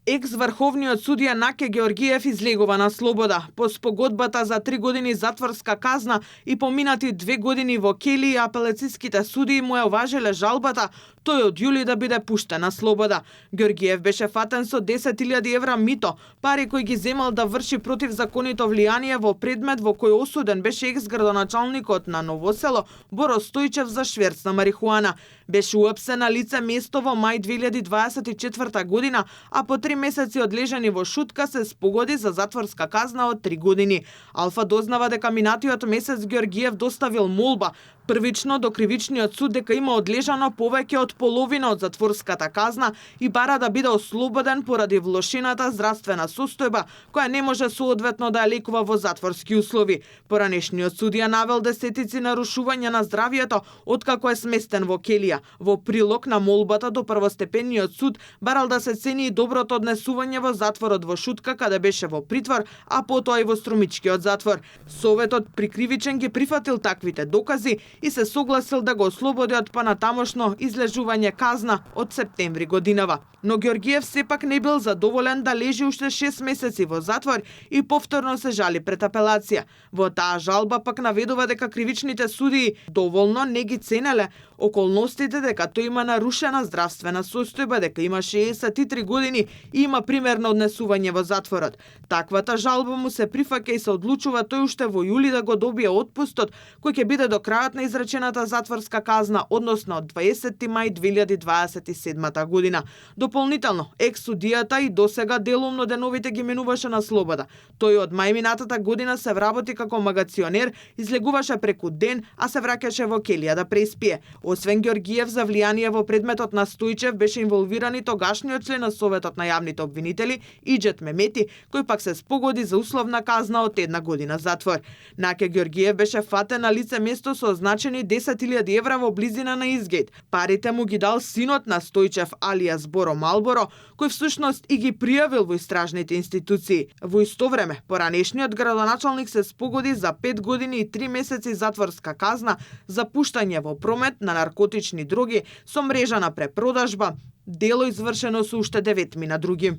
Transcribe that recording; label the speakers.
Speaker 1: Екс-врховниот судија Наке Георгиев излегува на слобода. По спогодбата за 3 години затворска казна и поминати 2 години во кели, апелациските судии му ја уважиле жалбата тој од јули да биде пуштен на слобода. Георгиев беше фатен со 10.000 евра мито, пари кои ги земал да врши противзаконито влијание во предмет во кој осуден беше екс-градоначалникот на Ново село Боро Стојчев за шверц на марихуана. Беше уапсен на лице место во мај 2024 година, а по 3 месеци одлежани во шутка се спогоди за затворска казна од 3 години. Алфа дознава дека минатиот месец Георгиев доставил молба првично до кривичниот суд дека има одлежано повеќе од половина од затворската казна и бара да биде ослободен поради влошената здравствена состојба која не може соодветно да ја лекува во затворски услови. Поранешниот судија навел десетици нарушувања на здравјето откако е сместен во келија. Во прилог на молбата до првостепениот суд барал да се цени и доброто однесување во затворот во шутка каде беше во притвор, а потоа и во Струмичкиот затвор. Советот при кривичен ги прифатил таквите докази и се согласил да го ослободи од понатамошно излежување казна од септември годинава. Но Георгиев сепак не бил задоволен да лежи уште 6 месеци во затвор и повторно се жали пред апелација. Во таа жалба пак наведува дека кривичните судии доволно не ги ценеле околностите дека тој има нарушена здравствена состојба, дека има 63 години и има примерно однесување во затворот. Таквата жалба му се прифаќа и се одлучува тој уште во јули да го добие отпустот кој ќе биде до крајот на изречената затворска казна, односно од 20 мај 2027 година. Дополнително, екс-судијата и досега делумно деновите ги минуваше на слобода. Тој од мај минатата година се вработи како магационер, излегуваше преку ден, а се враќаше во келија да преспие. Освен Георгиев, за влијание во предметот на Стојчев беше инволвиран и тогашниот член на Советот на јавните обвинители Иџет Мемети, кој пак се спогоди за условна казна од 1 година затвор. Наке Георгиев беше фатен на лице место со означени 10.000 евра во близина на Изгейт. Парите му ги дал синот на Стојчев алијас Боро Малборо, кој всушност и ги пријавил во истражните институции. Во исто време, поранешниот градоначалник се спогоди за 5 години и 3 месеци затворска казна за пуштање во промет на наркотични дроги со мрежа на препродажба, дело извршено со уште 9 други.